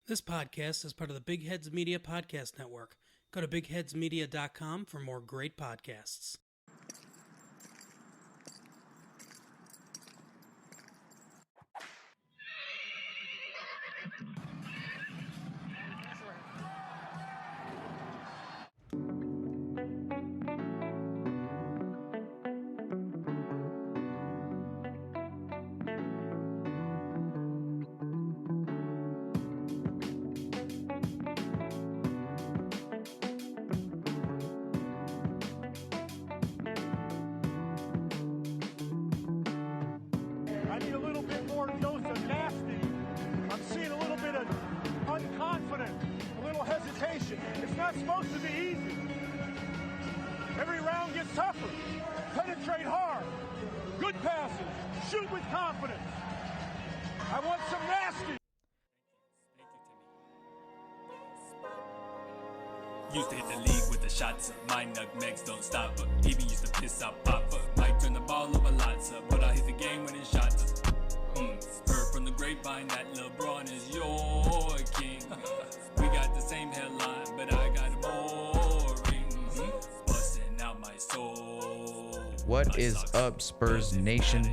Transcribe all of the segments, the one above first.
This podcast is part of the Big Heads Media Podcast Network. Go to bigheadsmedia.com for more great podcasts. I need a little bit more dose of nasty. I'm seeing a little bit of unconfident, a little hesitation. It's not supposed to be easy. Every round gets tougher. Penetrate hard. Good passes. Shoot with confidence. I want some nasty. Used to hit the league with the shots up. My nutmegs don't stop up. Even used to piss out pop up. Might turn the ball over lots up, but I hit the game winning shots up. Heard from the grapevine that LeBron is your king. We got the same headline, but I got more rings. Busting out my soul. What is up, Spurs Nation?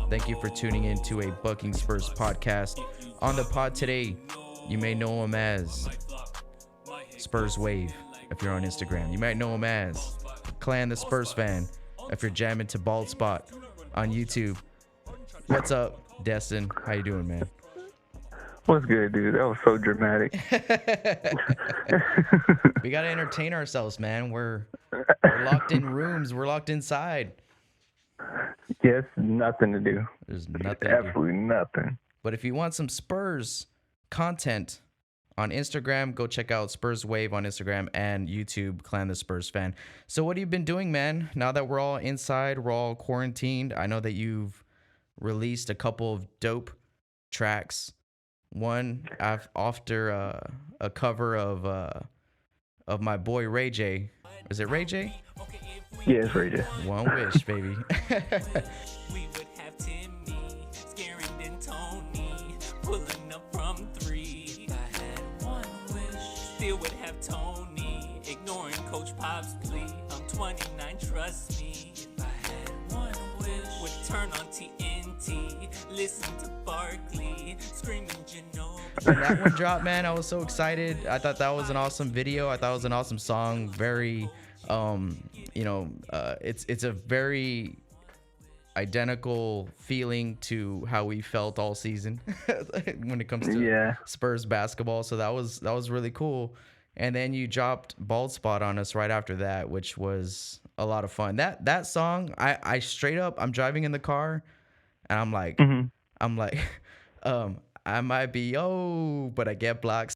Thank you for tuning in to a Bucking Spurs podcast. On the pod today, you may know him as Spurs Wave if you're on Instagram. You might know him as Clan the Spurs Fan if you're jamming to Bald Spot on YouTube. What's up, Destin? How you doing, man? What's good, dude? That was so dramatic. We gotta entertain ourselves, man. We're locked in rooms. We're locked inside. Yes, nothing to do. There's nothing. Absolutely nothing. But if you want some Spurs content on Instagram, go check out Spurs Wave on Instagram and YouTube, Clan the Spurs Fan. So what have you been doing, man? Now that we're all inside, we're all quarantined. I know that you've released a couple of dope tracks. One after a cover of my boy Ray J. Is it Ray J? Yeah, it's Ray J. One wish, baby. We would have Timmy, scaring then Tony, pulling up from 3. If I had one wish, still would have Tony, ignoring Coach Pop's plea. I'm 29, trust me. If I had one wish, would turn on TNT, listen to Barkley, screaming Ginobili. When that one dropped, man, I was so excited. I thought that was an awesome video. I thought it was an awesome song. Very, it's a very identical feeling to how we felt all season when it comes to Spurs basketball. So that was really cool. And then you dropped Bald Spot on us right after that, which was a lot of fun. That song, I straight up, I'm driving in the car and I'm like, I might be but I get blocks.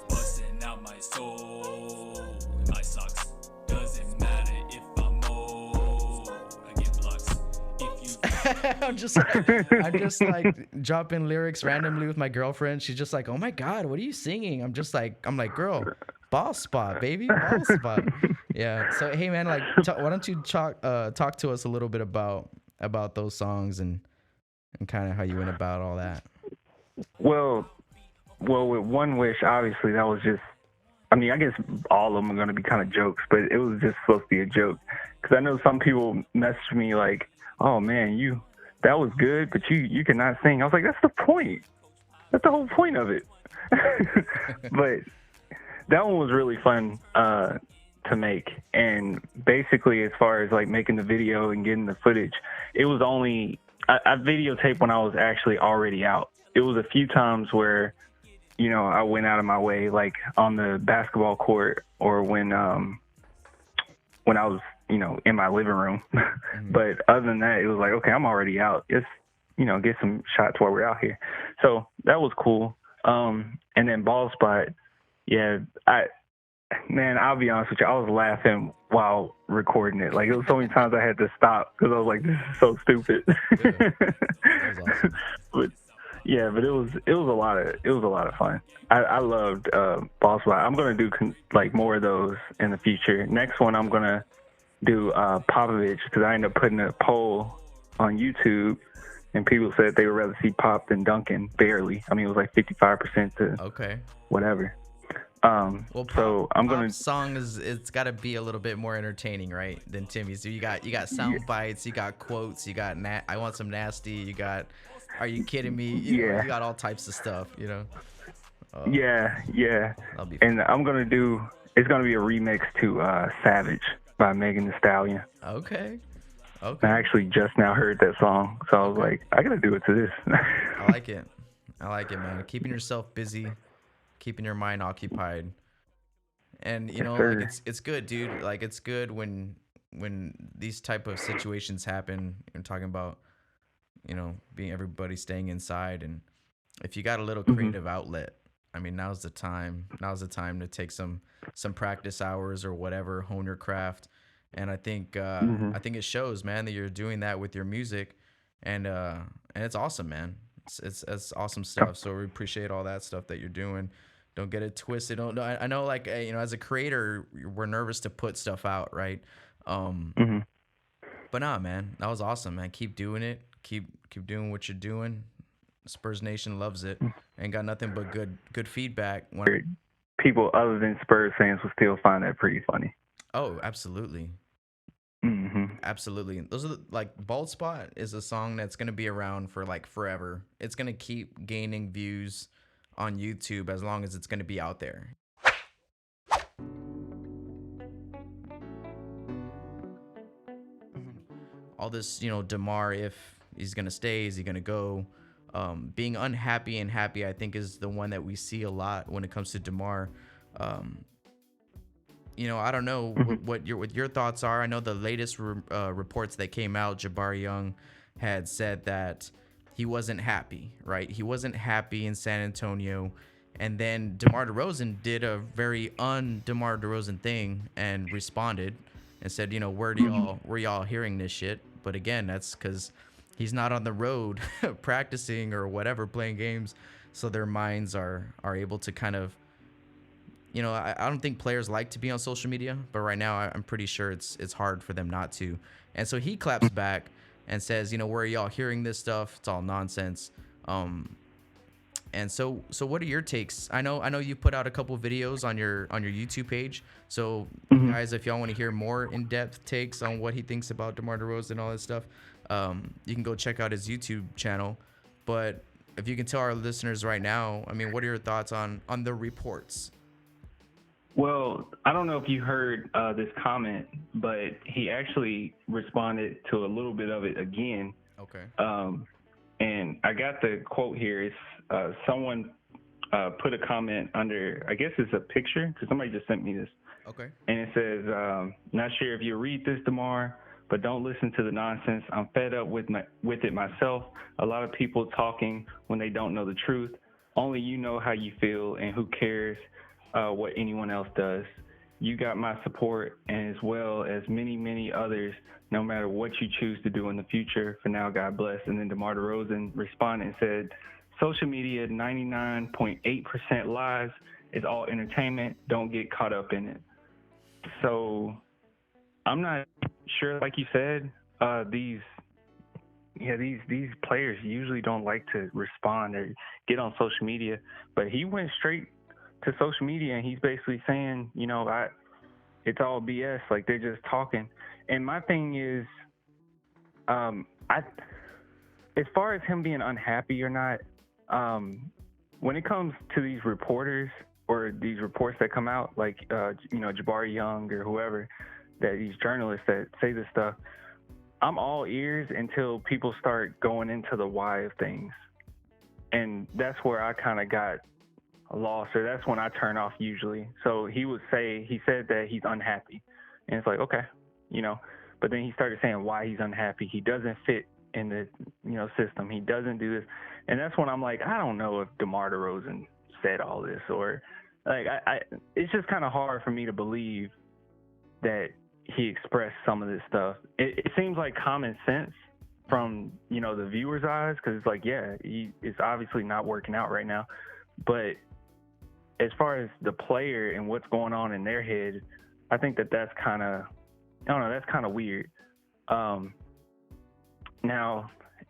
Busting out my soul, my socks. Doesn't matter if I'm old. I get blocks. If you I'm just like dropping lyrics randomly with my girlfriend. She's just like, "Oh my God, what are you singing?" I'm like, "Girl, Ball Spot, baby, Ball Spot." Yeah. So hey, man, like, why don't you talk to us a little bit about those songs and kind of how you went about all that. Well, with One Wish, obviously that was just, I mean, I guess all of them are going to be kind of jokes, but it was just supposed to be a joke. Because I know some people messaged me like, "Oh man, that was good, but you cannot sing." I was like, that's the point. That's the whole point of it. But that one was really fun to make. And basically, as far as like making the video and getting the footage, it was only, I videotaped when I was actually already out. It was a few times where, I went out of my way, like on the basketball court or when I was, in my living room. But other than that, it was like, okay, I'm already out. Just, get some shots while we're out here. So that was cool. And then Ball Spot, yeah, I'll be honest with you, I was laughing while recording it. Like, it was so many times I had to stop because I was like, this is so stupid. Yeah, that was awesome. But it was a lot of fun. I loved Ball Spot. I'm gonna do more of those in the future. Next one I'm gonna do Popovich, because I ended up putting a poll on YouTube and people said they would rather see Pop than Duncan, barely. I mean, it was like 55% to Okay. whatever. Well, So I'm gonna. Pop's song it's got to be a little bit more entertaining, right, than Timmy's. So you got sound bites, you got quotes, you got I want some nasty, you got are you kidding me? You know, you got all types of stuff, you know. Yeah. That'll be fun. And it's gonna be a remix to Savage by Megan Thee Stallion. Okay. I actually just now heard that song, so I was like, I gotta do it to this. I like it, man. Keeping yourself busy, keeping your mind occupied, and you know, like it's good, dude. Like it's good when these type of situations happen. I'm talking about, you know, being everybody staying inside, and if you got a little creative outlet, I mean, now's the time. Now's the time to take some practice hours or whatever, hone your craft. And I think it shows, man, that you're doing that with your music, and it's awesome, man. It's awesome stuff. So we appreciate all that stuff that you're doing. Don't get it twisted. I know, like, you know, as a creator, we're nervous to put stuff out, right? But nah, man, that was awesome, man. Keep doing it. Keep doing what you're doing. Spurs Nation loves it, and got nothing but good feedback. People other than Spurs fans will still find that pretty funny. Oh, absolutely. Absolutely. Those are like Bald Spot is a song that's going to be around for like forever. It's going to keep gaining views on YouTube as long as it's going to be out there. All this, you know, DeMar, if he's going to stay, is he going to go? Being unhappy and happy, I think, is the one that we see a lot when it comes to DeMar. You know, I don't know what your thoughts are. I know the latest reports that came out, Jabari Young had said that he wasn't happy, right? He wasn't happy in San Antonio. And then DeMar DeRozan did a very un-DeMar DeRozan thing and responded and said, you know, where y'all hearing this shit? But again, that's because he's not on the road practicing or whatever, playing games. So their minds are able to kind of, you know, I don't think players like to be on social media, but right now I'm pretty sure it's hard for them not to. And so he claps back and says, you know, where are y'all hearing this stuff? It's all nonsense. And so what are your takes? I know you put out a couple videos on your YouTube page. So guys, if y'all want to hear more in-depth takes on what he thinks about DeMar DeRozan and all that stuff, you can go check out his YouTube channel. But if you can tell our listeners right now, I mean, what are your thoughts on the reports? Well, I don't know if you heard this comment, but he actually responded to a little bit of it again. Okay. And I got the quote here. It's someone put a comment under, I guess it's a picture, because somebody just sent me this. Okay. And it says, not sure if you read this, DeMar, but don't listen to the nonsense. I'm fed up with it myself. A lot of people talking when they don't know the truth. Only you know how you feel, and who cares what anyone else does. You got my support, and as well as many, many others, no matter what you choose to do in the future. For now, God bless. And then DeMar DeRozan responded and said, social media, 99.8% lies. It's all entertainment. Don't get caught up in it. So I'm not sure, like you said, these players usually don't like to respond or get on social media, but he went straight to social media and he's basically saying, you know, it's all BS. Like, they're just talking. And my thing is, as far as him being unhappy or not, when it comes to these reporters or these reports that come out, like, you know, Jabari Young or whoever, that these journalists that say this stuff, I'm all ears until people start going into the why of things. And that's where I kind of got lost, or that's when I turn off usually. So he said that he's unhappy. And it's like, okay, you know, but then he started saying why he's unhappy. He doesn't fit in the, you know, system. He doesn't do this. And that's when I'm like, I don't know if DeMar DeRozan said all this, or like, it's just kind of hard for me to believe that he expressed some of this stuff. It seems like common sense from, you know, the viewer's eyes, because it's like, yeah, it's obviously not working out right now. But as far as the player and what's going on in their head, I think that's kind of, I don't know, that's kind of weird. Now,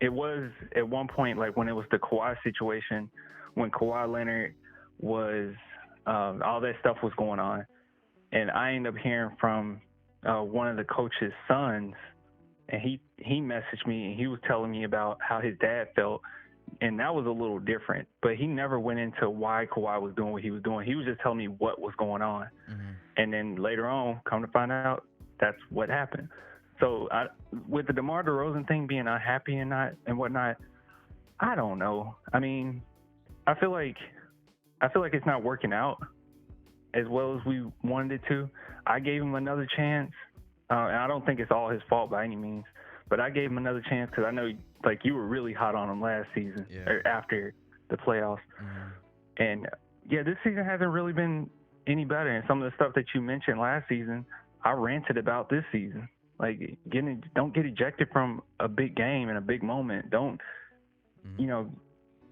it was at one point, like when it was the Kawhi situation, when Kawhi Leonard was all that stuff was going on, and I ended up hearing from one of the coach's sons, and he messaged me and he was telling me about how his dad felt, and that was a little different. But he never went into why Kawhi was doing what he was doing. He was just telling me what was going on, and then later on, come to find out, that's what happened. So with the DeMar DeRozan thing being unhappy and whatnot, I don't know. I mean, I feel like it's not working out as well as we wanted it to. I gave him another chance, and I don't think it's all his fault by any means, but I gave him another chance because I know, like, you were really hot on him last season or after the playoffs. And, yeah, this season hasn't really been any better. And some of the stuff that you mentioned last season, I ranted about this season. Like, don't get ejected from a big game and a big moment. Don't,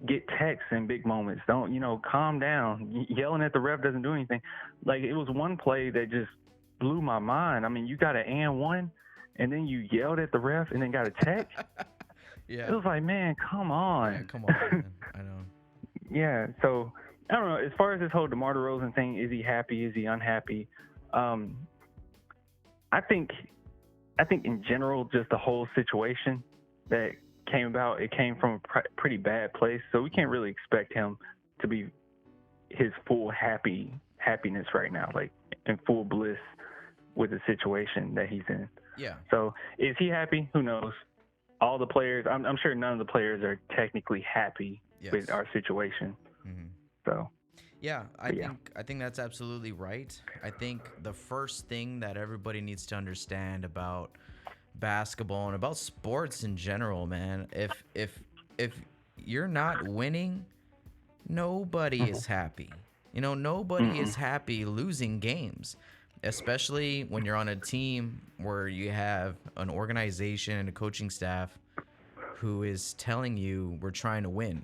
get texts in big moments. Don't, calm down. Yelling at the ref doesn't do anything. Like, it was one play that just blew my mind. I mean, you got an and one, and then you yelled at the ref and then got a tech. Yeah. It was like, man, come on. Yeah, come on, man. I know. Yeah, so, I don't know. As far as this whole DeMar DeRozan thing, is he happy? Is he unhappy? I think in general, just the whole situation that came about, it came from a pretty bad place. So we can't really expect him to be his full happiness right now, like in full bliss with the situation that he's in. Yeah. So is he happy? Who knows? All the players, I'm sure none of the players are technically happy with our situation. So. Yeah, I think that's absolutely right. I think the first thing that everybody needs to understand about basketball and about sports in general, man, if you're not winning, nobody is happy. Nobody is happy losing games, especially when you're on a team where you have an organization and a coaching staff who is telling you we're trying to win.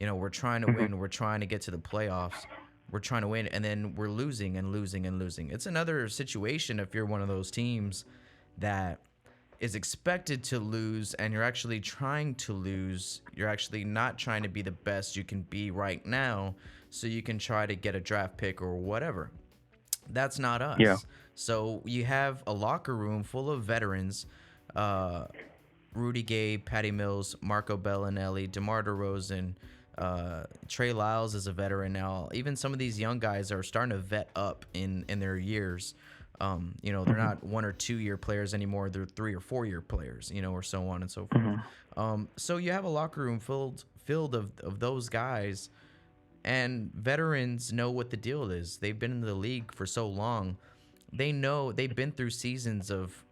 We're trying to win. We're trying to get to the playoffs. We're trying to win, and then we're losing and losing and losing. It's another situation if you're one of those teams that is expected to lose and you're actually trying to lose. You're actually not trying to be the best you can be right now so you can try to get a draft pick or whatever. That's not us. Yeah. So you have a locker room full of veterans, Rudy Gay, Patty Mills, Marco Bellinelli, DeMar DeRozan, Trey Lyles is a veteran now. Even some of these young guys are starting to vet up in their years. They're not 1 or 2 year players anymore. They're 3 or 4 year players, or so on and so forth. So you have a locker room filled of those guys, and veterans know what the deal is. They've been in the league for so long. They know they've been through seasons of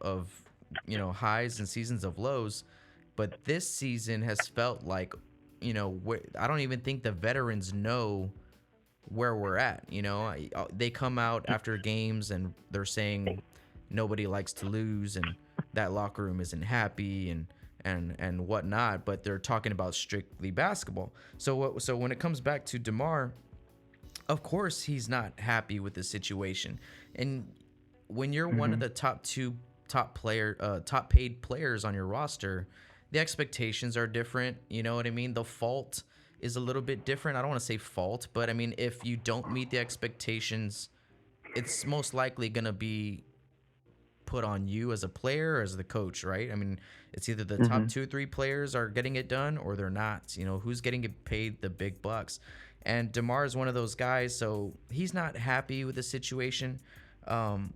highs and seasons of lows, but this season has felt like, I don't even think the veterans know where we're at. They come out after games and they're saying nobody likes to lose and that locker room isn't happy and whatnot, but they're talking about strictly basketball. So when it comes back to DeMar, of course he's not happy with the situation. And when you're one of the top paid players on your roster, the expectations are different. You know what I mean? The fault is a little bit different. I don't want to say fault, but I mean, if you don't meet the expectations, it's most likely going to be put on you as a player or as the coach, right? I mean, it's either the top 2 or 3 players are getting it done or they're not. Who's getting paid the big bucks? And DeMar is one of those guys, so he's not happy with the situation. And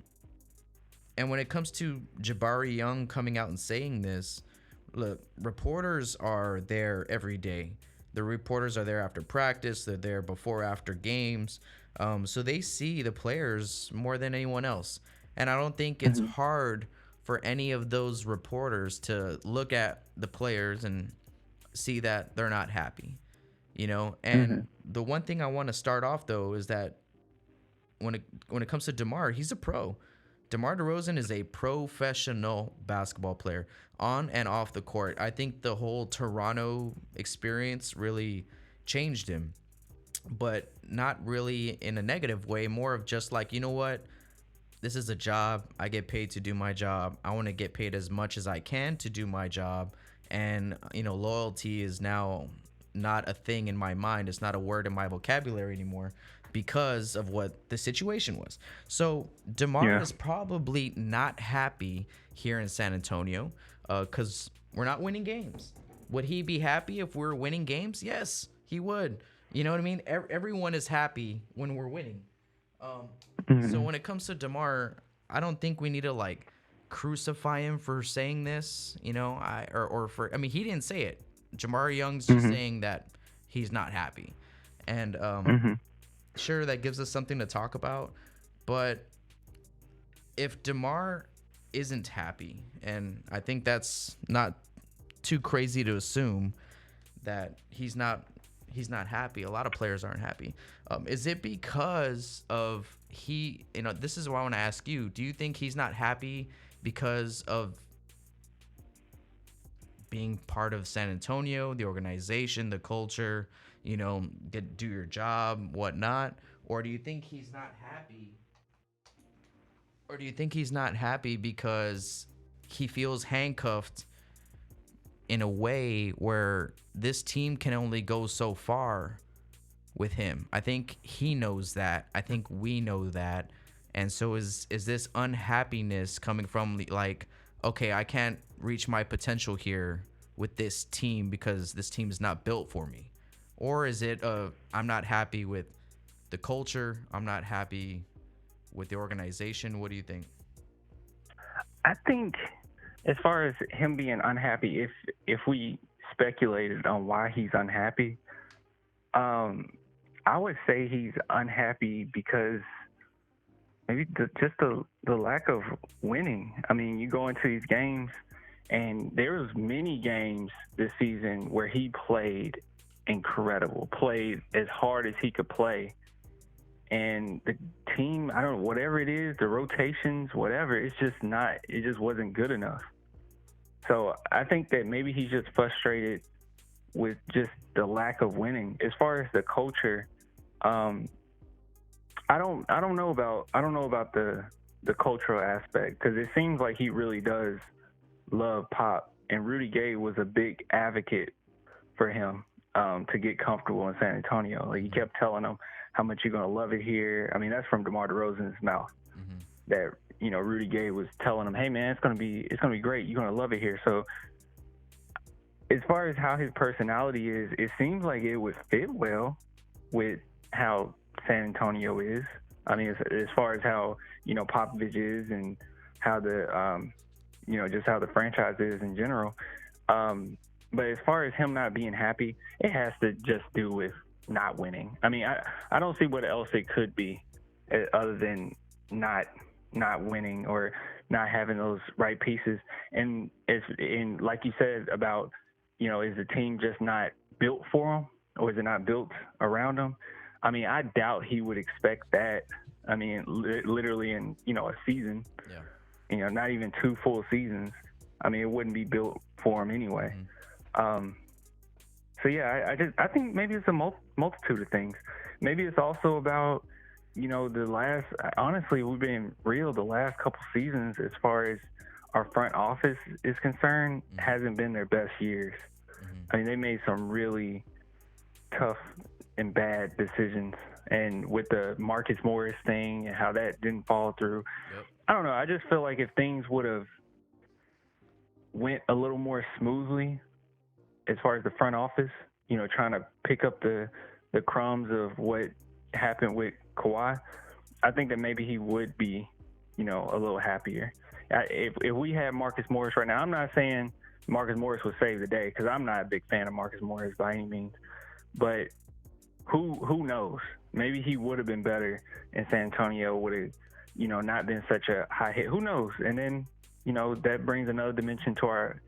when it comes to Jabari Young coming out and saying this, look, reporters are there every day. The reporters are there after practice. They're there before, after games. So they see the players more than anyone else. And I don't think it's hard for any of those reporters to look at the players and see that they're not happy, And the one thing I want to start off, though, is that when it comes to DeMar, he's a pro. DeMar DeRozan is a professional basketball player on and off the court. I think the whole Toronto experience really changed him, but not really in a negative way, more of just like, you know what? This is a job. I get paid to do my job. I want to get paid as much as I can to do my job. and loyalty is now not a thing in my mind. It's not a word in my vocabulary anymore because of what the situation was. So DeMar is probably not happy here in San Antonio because we're not winning games. Would he be happy if we're winning games? Yes, he would. You know what I mean? Everyone is happy when we're winning. So when it comes to DeMar, I don't think we need to like crucify him for saying this, he didn't say it. Jamar Young's just saying that he's not happy. And sure, that gives us something to talk about, but if DeMar isn't happy, and I think that's not too crazy to assume that he's not happy. A lot of players aren't happy. Is it because of this is what I want to ask you. Do you think he's not happy because of being part of San Antonio, the organization, the culture, do your job, whatnot? Or do you think he's not happy? Or do you think he's not happy because he feels handcuffed in a way where this team can only go so far with him? I think he knows that. I think we know that. And so is this unhappiness coming from like, okay, I can't reach my potential here with this team because this team is not built for me? Or is it I'm not happy with the culture, I'm not happy with the organization? What do you think? I think as far as him being unhappy, if we speculated on why he's unhappy, I would say he's unhappy because maybe just the lack of winning. I mean, you go into these games, and there was many games this season where he played incredible, played as hard as he could play. And the team, I don't know, whatever it is, the rotations, whatever, it just wasn't good enough. So I think that maybe he's just frustrated with just the lack of winning. As far as the culture, I don't know about the cultural aspect, because it seems like he really does love Pop, and Rudy Gay was a big advocate for him to get comfortable in San Antonio. Like, he kept telling him how much you're gonna love it here. I mean, that's from DeMar DeRozan's mouth. That Rudy Gay was telling him, hey man, it's gonna be great. You're gonna love it here. So as far as how his personality is, it seems like it would fit well with how San Antonio is. I mean, as far as how Popovich is, and how the just how the franchise is in general. But as far as him not being happy, it has to just do with not winning. I mean, I don't see what else it could be other than not winning or not having those right pieces. And like you said about, is the team just not built for him, or is it not built around him? I mean, I doubt he would expect that. I mean, literally in, a season, not even 2 full seasons. I mean, it wouldn't be built for him anyway. So yeah, I think maybe it's a multitude of things. Maybe it's also about, honestly, we've been real, the last couple seasons, as far as our front office is concerned, hasn't been their best years. I mean, they made some really tough and bad decisions. And with the Marcus Morris thing and how that didn't fall through, I don't know. I just feel like if things would have went a little more smoothly as far as the front office, trying to pick up the crumbs of what happened with Kawhi, I think that maybe he would be, a little happier. If we had Marcus Morris right now, I'm not saying Marcus Morris would save the day, because I'm not a big fan of Marcus Morris by any means. But who knows? Maybe he would have been better, and San Antonio would have, not been such a high hit. Who knows? And then, that brings another dimension to our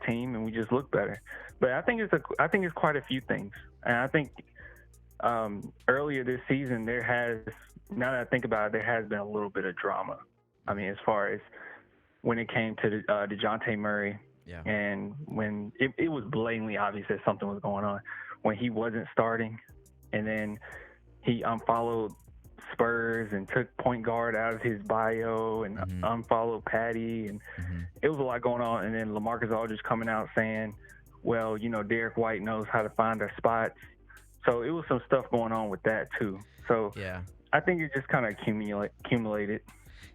team, and we just look better. But I think it's quite a few things. And I think earlier this season, now that I think about it, there has been a little bit of drama. I mean, as far as when it came to Dejounte Murray, and when it was blatantly obvious that something was going on, when he wasn't starting, and then he unfollowed Spurs and took point guard out of his bio and unfollowed Patty, and it was a lot going on. And then LaMarcus Aldridge coming out saying, well, Derrick White knows how to find our spots. So it was some stuff going on with that too. So I think it just kind of accumulated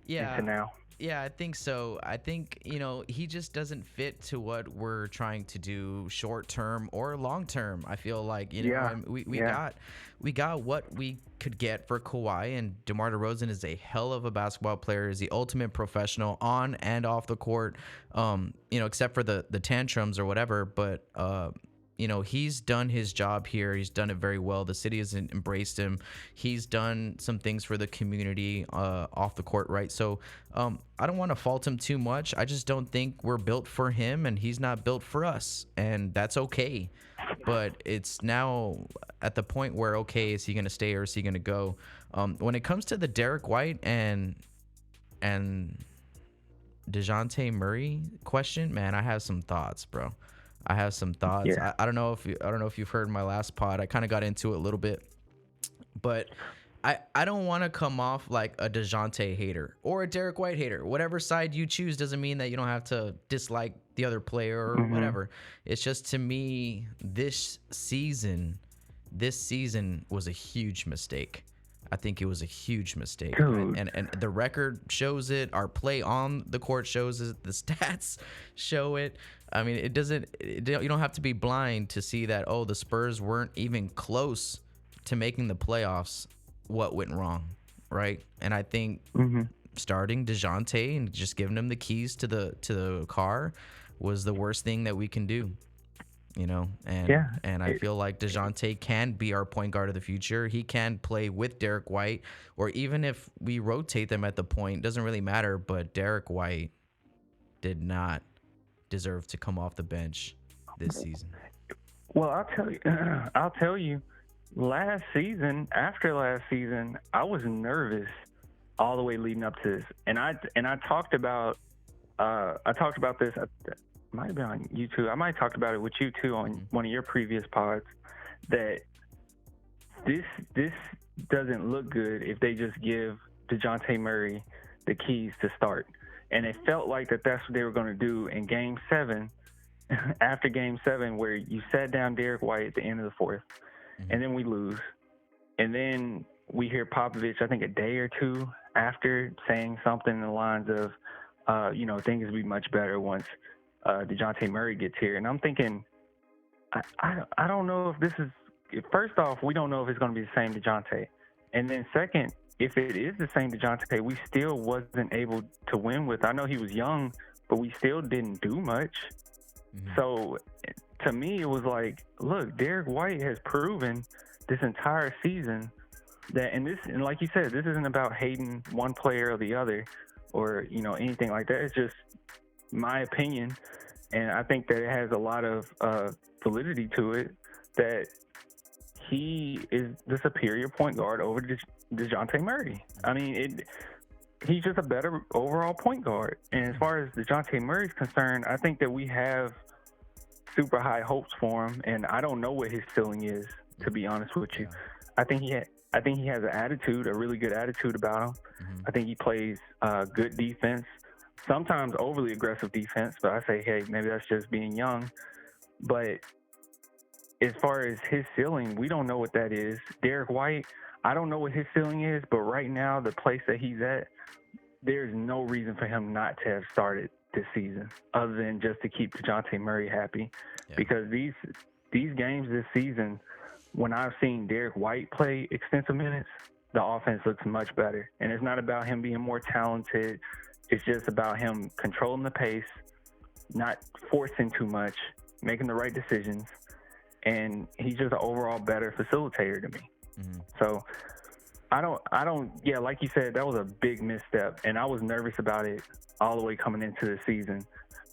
into now. Yeah, I think so. I think, he just doesn't fit to what we're trying to do short term or long term. I feel like, we got what we could get for Kawhi, and DeMar DeRozan is a hell of a basketball player, is the ultimate professional on and off the court, except for the tantrums or whatever. But, he's done his job here. He's done it very well. The city has embraced him. He's done some things for the community off the court, right? So I don't want to fault him too much. I just don't think we're built for him, and he's not built for us, and that's okay. But it's now at the point where, okay, is he going to stay or is he going to go? When it comes to the Derrick White and Dejounte Murray question, man, I have some thoughts, bro. I have some thoughts. Yeah. I don't know if you've heard my last pod. I kind of got into it a little bit, but I don't want to come off like a Dejounte hater or a Derrick White hater. Whatever side you choose doesn't mean that you don't have to dislike the other player or whatever. It's just, to me, this season was a huge mistake. I think it was a huge mistake, and the record shows it. Our play on the court shows it. The stats show it. I mean, you don't have to be blind to see that. Oh, the Spurs weren't even close to making the playoffs. What went wrong, right? And I think starting Dejounte and just giving him the keys to the car was the worst thing that we can do. And I feel like Dejounte can be our point guard of the future. He can play with Derrick White, or even if we rotate them at the point, doesn't really matter. But Derrick White did not deserve to come off the bench this season. Well, I'll tell you, after last season, I was nervous all the way leading up to this, and I talked about this. Might have been on YouTube. I might have talked about it with you too on one of your previous pods, that this doesn't look good if they just give Dejounte Murray the keys to start. And it felt like that's what they were going to do in Game 7, after Game 7, where you sat down Derrick White at the end of the fourth, and then we lose. And then we hear Popovich, I think a day or two after, saying something in the lines of, things will be much better once Dejounte Murray gets here. And I'm thinking, I don't know if this is, first off, we don't know if it's going to be the same Dejounte. And then second, if it is the same Dejounte, we still wasn't able to win with. I know he was young, but we still didn't do much. So to me, it was like, look, Derrick White has proven this entire season that, and like you said, this isn't about hating one player or the other or, anything like that. It's just my opinion, and I think that it has a lot of validity to it, that he is the superior point guard over Dejounte Murray. I mean, he's just a better overall point guard. And as far as Dejounte Murray's concerned, I think that we have super high hopes for him, and I don't know what his ceiling is, to be honest with you. I think he has an attitude, a really good attitude about him. I think he plays good defense, sometimes overly aggressive defense, but I say, hey, maybe that's just being young. But as far as his ceiling, we don't know what that is. Derrick White, I don't know what his ceiling is, but right now, the place that he's at, there's no reason for him not to have started this season, other than just to keep Dejounte Murray happy. Because these games this season, when I've seen Derrick White play extensive minutes, the offense looks much better. And it's not about him being more talented. It's just about him controlling the pace, not forcing too much, making the right decisions. And he's just an overall better facilitator to me. So I don't, like you said, that was a big misstep. And I was nervous about it all the way coming into the season,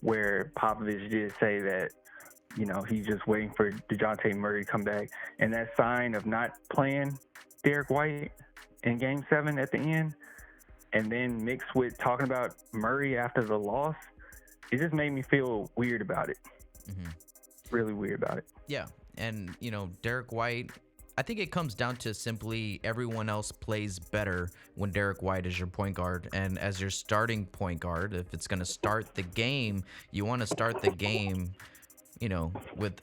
where Popovich did say that, he's just waiting for Dejounte Murray to come back. And that sign of not playing Derrick White in Game 7 at the end, and then mixed with talking about Murray after the loss, it just made me feel weird about it. Really weird about it. Yeah. And, Derrick White, I think it comes down to simply everyone else plays better when Derrick White is your point guard. And as your starting point guard, if it's going to start the game, you want to start the game, with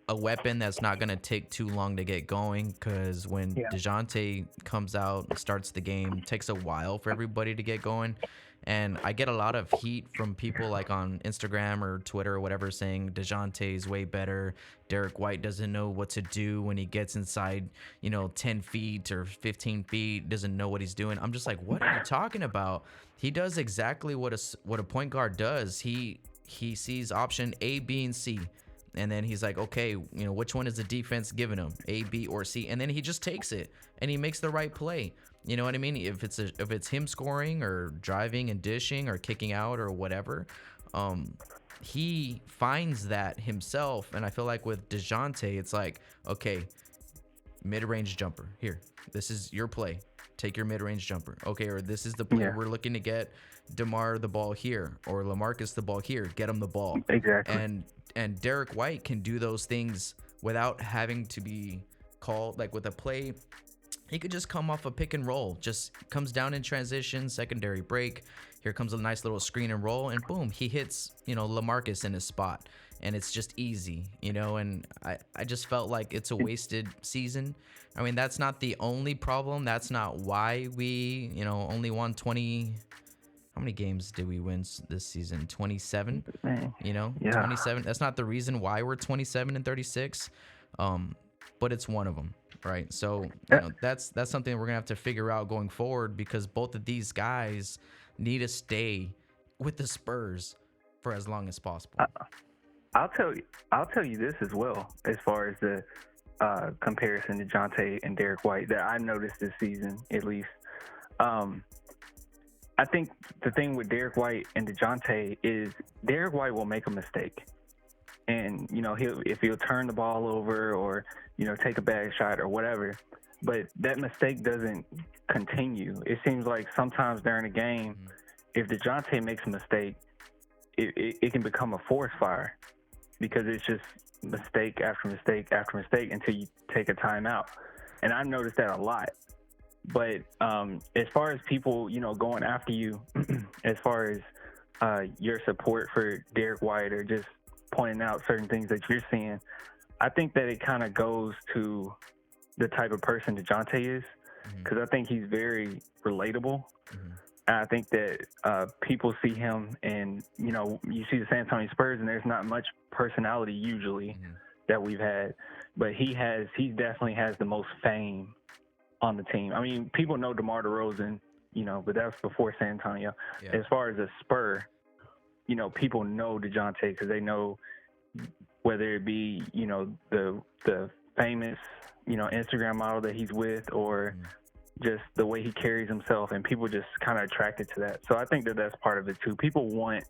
a weapon that's not going to take too long to get going. Because when Dejounte comes out and starts the game, it takes a while for everybody to get going. And I get a lot of heat from people like on Instagram or Twitter or whatever saying Dejounte is way better. Derrick White doesn't know what to do when he gets inside, 10 feet or 15 feet, doesn't know what he's doing. I'm just like, what are you talking about? He does exactly what a point guard does. He sees option A, B, and C. And then he's like, okay, which one is the defense giving him, A, B, or C? And then he just takes it and he makes the right play. You know what I mean? If it's him scoring or driving and dishing or kicking out or whatever, he finds that himself. And I feel like with Dejounte, it's like, okay, mid-range jumper. Here, this is your play. Take your mid-range jumper. Okay, or this is the play. We're looking to get DeMar the ball here or LaMarcus the ball here. Get him the ball. Exactly. And Derrick White can do those things without having to be called, like with a play. He could just come off a pick and roll, just comes down in transition, secondary break. Here comes a nice little screen and roll, and boom, he hits, LaMarcus in his spot. And it's just easy, and I just felt like it's a wasted season. I mean, that's not the only problem. That's not why we, only won 20. How many games did we win this season? 27, 27. That's not the reason why we're 27-36. But it's one of them. Right. So, that's something we're going to have to figure out going forward because both of these guys need to stay with the Spurs for as long as possible. I'll tell you this as well, as far as the comparison to Dejounte and Derrick White that I noticed this season, at least. I think the thing with Derrick White and Dejounte is Derrick White will make a mistake. And, if he'll turn the ball over or, take a bad shot or whatever, but that mistake doesn't continue. It seems like sometimes during a game, if Dejounte makes a mistake, it can become a forest fire because it's just mistake after mistake after mistake until you take a timeout. And I've noticed that a lot. But as far as people, going after you, as far as your support for Derrick White or just pointing out certain things that you're seeing, I think that it kind of goes to the type of person Dejounte is, because I think he's very relatable. And I think that people see him and, you see the San Antonio Spurs and there's not much personality usually that we've had, but he definitely has the most fame on the team. I mean, people know DeMar DeRozan, but that was before San Antonio. Yeah. As far as a Spur, people know Dejounte because they know whether it be, the famous, Instagram model that he's with or just the way he carries himself, and people just kind of attracted to that. So I think that that's part of it too. People want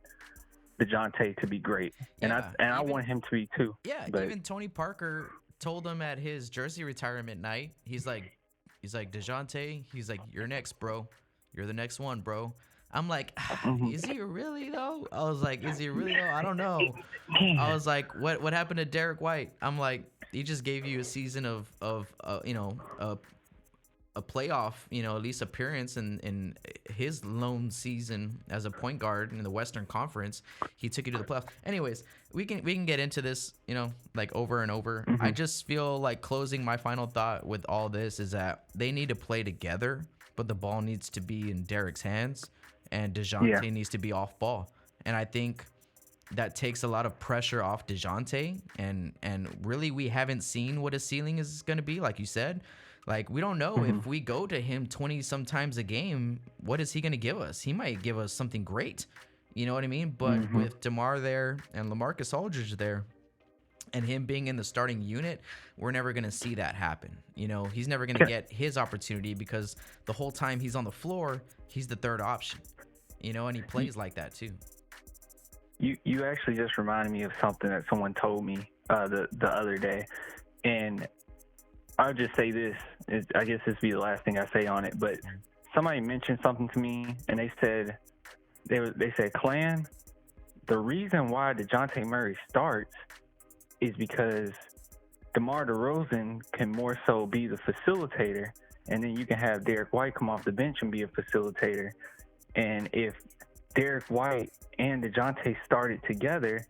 Dejounte to be great, and I want him to be too. Yeah, but even Tony Parker told him at his jersey retirement night, he's like Dejounte, he's like, you're next, bro. You're the next one, bro. I'm like, is he really though? I was like, is he really though? I don't know. I was like, what happened to Derrick White? I'm like, he just gave you a season of a playoff, at least appearance in his lone season as a point guard in the Western Conference. He took you to the playoffs. Anyways, we can get into this, like over and over. I just feel like closing my final thought with all this is that they need to play together, but the ball needs to be in Derrick's hands. And Dejounte needs to be off ball. And I think that takes a lot of pressure off Dejounte. And really, we haven't seen what his ceiling is going to be, like you said. Like, we don't know if we go to him 20 sometimes a game, what is he going to give us? He might give us something great. You know what I mean? But with DeMar there and LaMarcus Aldridge there, and him being in the starting unit, we're never going to see that happen. He's never going to get his opportunity because the whole time he's on the floor, he's the third option. And he plays like that too. You actually just reminded me of something that someone told me the other day, and I'll just say this. I guess this will be the last thing I say on it, but somebody mentioned something to me, and they said, Clan, the reason why DeJounte Murray starts is because DeMar DeRozan can more so be the facilitator, and then you can have Derrick White come off the bench and be a facilitator. And if Derrick White and Dejounte started together,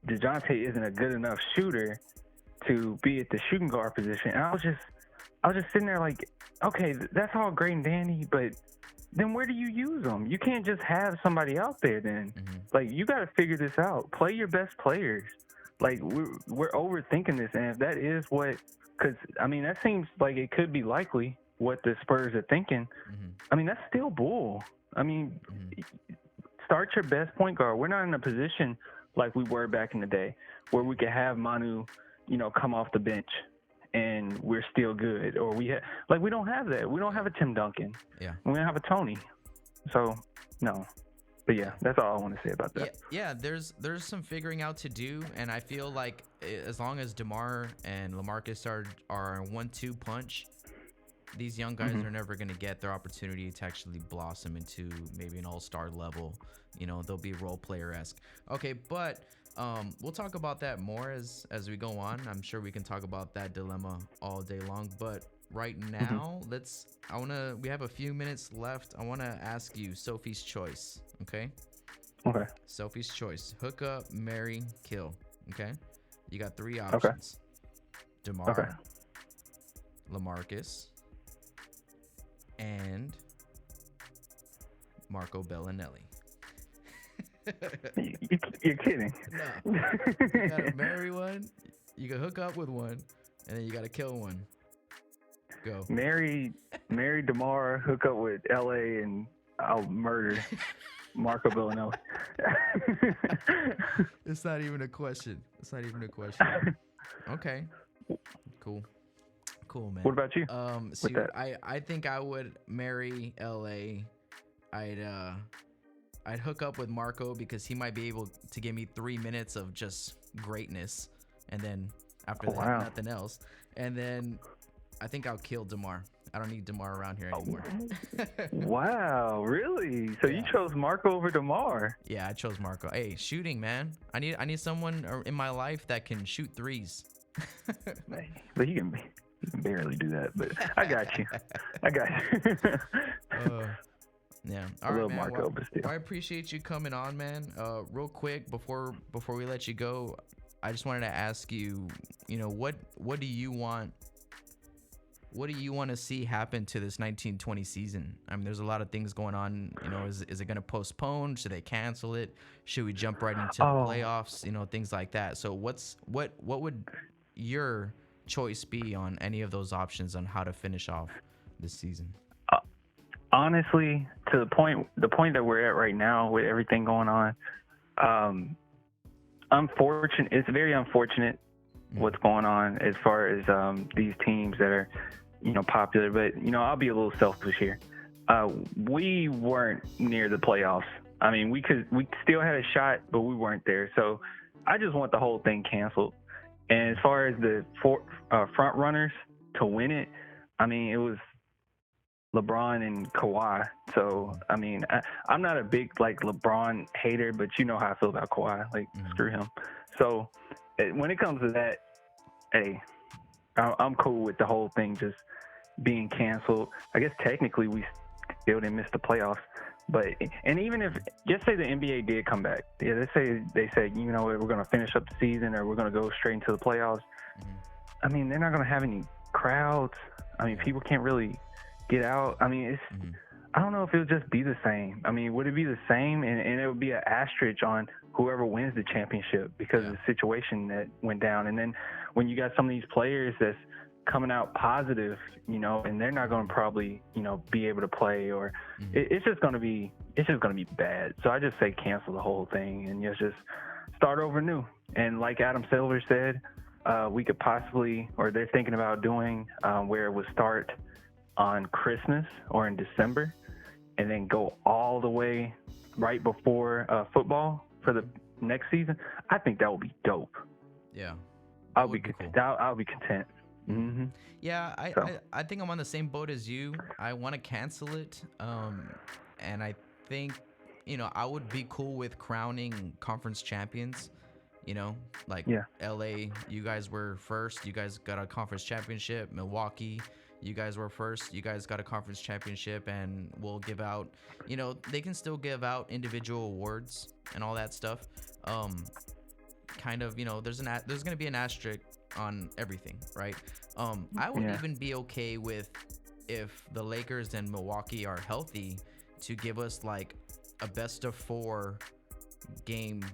Dejounte isn't a good enough shooter to be at the shooting guard position. And I was just sitting there like, okay, that's all great and dandy, but then where do you use them? You can't just have somebody out there then. Like, you got to figure this out. Play your best players. Like, we're overthinking this, and if that is what, because, I mean, that seems like it could be likely what the Spurs are thinking. I mean, that's still bull. I mean, start your best point guard. We're not in a position like we were back in the day where we could have Manu, come off the bench and we're still good. Or we don't have that. We don't have a Tim Duncan. Yeah. We don't have a Tony. So, no. But yeah, that's all I want to say about that. Yeah, there's some figuring out to do, and I feel like as long as DeMar and LaMarcus are a 1-2 punch, these young guys are never going to get their opportunity to actually blossom into maybe an all-star level. They'll be role player-esque. Okay, but we'll talk about that more as we go on. I'm sure we can talk about that dilemma all day long, but right now, we have a few minutes left. I want to ask you Sophie's choice, okay? Okay. Sophie's choice. Hook up, marry, kill, okay? You got 3 options. Okay. DeMar, LaMarcus, and Marco Bellinelli. You're kidding. No. You gotta marry one, you can hook up with one, and then you gotta kill one. Go. Marry DeMar, hook up with LA, and I'll murder Marco Bellinelli. It's not even a question. Okay. Cool, man. What about you? See, I think I would marry LA. I'd hook up with Marco because he might be able to give me 3 minutes of just greatness, and then after that, nothing else. And then I think I'll kill DeMar. I don't need DeMar around here anymore. Wow, really? So you chose Marco over DeMar? Yeah, I chose Marco. Hey, shooting, man. I need someone in my life that can shoot threes. But he can barely do that. But I got you. Yeah. All right, man. Marco, but still. I appreciate you coming on, man. Real quick before we let you go, I just wanted to ask you, what do you want? What do you want to see happen to this 1920 season? I mean, there's a lot of things going on. Is it going to postpone? Should they cancel it? Should we jump right into the playoffs? Things like that. So what would your choice be on any of those options on how to finish off this season? Honestly, to the point that we're at right now with everything going on, unfortunate. It's very unfortunate what's going on as far as these teams that are, popular. But I'll be a little selfish here. We weren't near the playoffs. I mean, we still had a shot, but we weren't there. So I just want the whole thing canceled. And as far as the front runners to win it, I mean, it was LeBron and Kawhi. So, I mean, I'm not a big, LeBron hater, but you know how I feel about Kawhi. Screw him. So, when it comes to that, hey, I'm cool with the whole thing just being canceled. I guess technically we still didn't miss the playoffs. And even if, just say the NBA did come back. Yeah, let's say they said, we're going to finish up the season or we're going to go straight into the playoffs. I mean, they're not going to have any crowds. I mean, people can't really get out. I mean, I don't know if it would just be the same. I mean, would it be the same? And it would be an asterisk on whoever wins the championship because of the situation that went down. And then when you got some of these players that's coming out positive, and they're not going to probably, be able to play, or it's just going to be bad. So I just say cancel the whole thing and just start over new. And like Adam Silver said, we could possibly, or they're thinking about doing, where it would start on Christmas or in December, and then go all the way right before football for the next season. I think that would be dope. Yeah, I'll be content. Mm-hmm. Yeah, I think I'm on the same boat as you. I want to cancel it, and I think I would be cool with crowning conference champions You know, like Yeah. LA, you guys were first. You guys got a conference championship. Milwaukee, you guys were first. You guys got a conference championship, and we'll give out, you know, they can still give out individual awards and all that stuff. Kind of, you know, there's going to be an asterisk on everything, right? I would even be okay with if the Lakers and Milwaukee are healthy to give us like a best of 4 game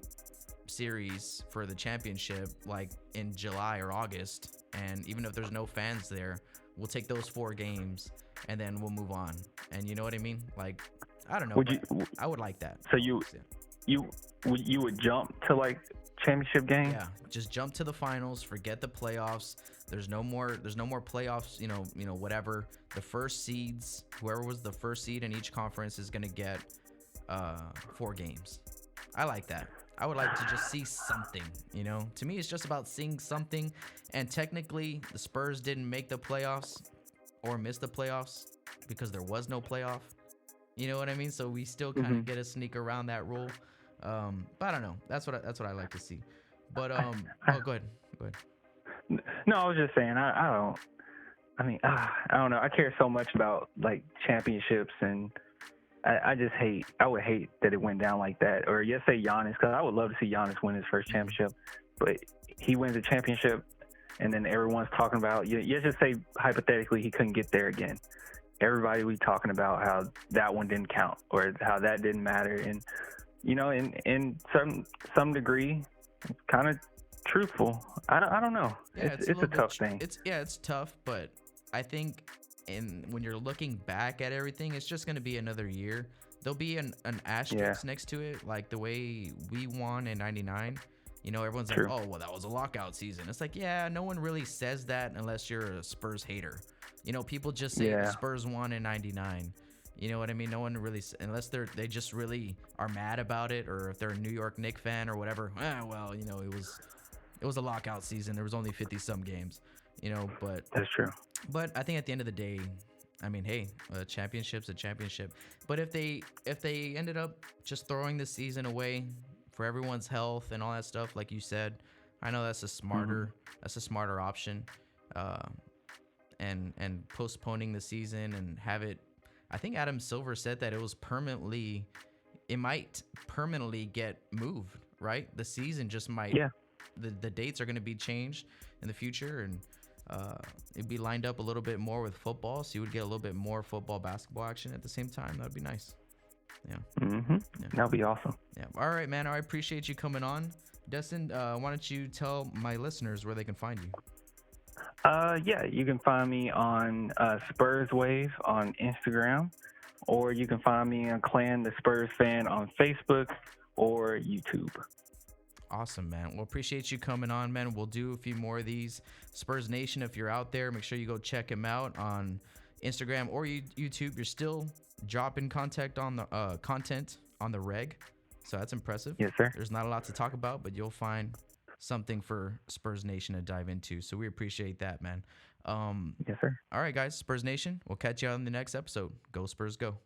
series for the championship, like in July or August, and even if there's no fans there, we'll take those 4 games and then we'll move on. And you know what I mean? Like, I don't know. I would like that. So you would jump to like championship game? Yeah, just jump to the finals. Forget the playoffs. There's no more playoffs. You know, whatever. The first seeds, whoever was the first seed in each conference, is gonna get 4 games. I like that. I would like to just see something, you know? To me, it's just about seeing something. And technically, the Spurs didn't make the playoffs or miss the playoffs because there was no playoff. You know what I mean? So we still kind of get to sneak around that rule. But I don't know. That's what I like to see. But oh, go ahead. No, I was just saying. I don't know. I care so much about like championships, and I would hate that it went down like that. Or yes, say Giannis, because I would love to see Giannis win his first championship, but he wins a championship, and then everyone's talking about, you just say hypothetically he couldn't get there again. Everybody we talking about how that one didn't count or how that didn't matter, and you know, in some degree, it's kind of truthful. I don't know. Yeah, it's a tough thing. It's tough, but I think when you're looking back at everything, it's just gonna be another year. There'll be an asterisk next to it, like the way we won in '99. You know, everyone's like, oh, well, that was a lockout season. It's like, yeah, no one really says that unless you're a Spurs hater. You know, people just say the Spurs won in '99. You know what I mean? No one really, unless they just really are mad about it, or if they're a New York Knicks fan or whatever. Well, you know, it was a lockout season. There was only 50-some games. You know, but that's true. But I think at the end of the day, I mean, hey, a championship's a championship. But if they ended up just throwing the season away for everyone's health and all that stuff, like you said, I know that's a smarter option. And postponing the season and have it. I think Adam Silver said that it might permanently get moved, right? The season just might. Yeah. The dates are going to be changed in the future, and it'd be lined up a little bit more with football, so you would get a little bit more football, basketball action at the same time. That'd be nice. Yeah. Yeah. That'd be awesome. Yeah. All right, man. I appreciate you coming on. Destin, why don't you tell my listeners where they can find you? Yeah, you can find me on Spurs Wave on Instagram, or you can find me on Clan the Spurs Fan on Facebook or YouTube. Awesome, man. Well, appreciate you coming on, man. We'll do a few more of these. Spurs Nation, if you're out there, make sure you go check him out on Instagram or YouTube. You're still dropping content on the reg, so that's impressive. Yes, sir. There's not a lot to talk about, but you'll find something for Spurs Nation to dive into. So we appreciate that, man. Yes, sir. All right, guys. Spurs Nation, we'll catch you on the next episode. Go Spurs, go.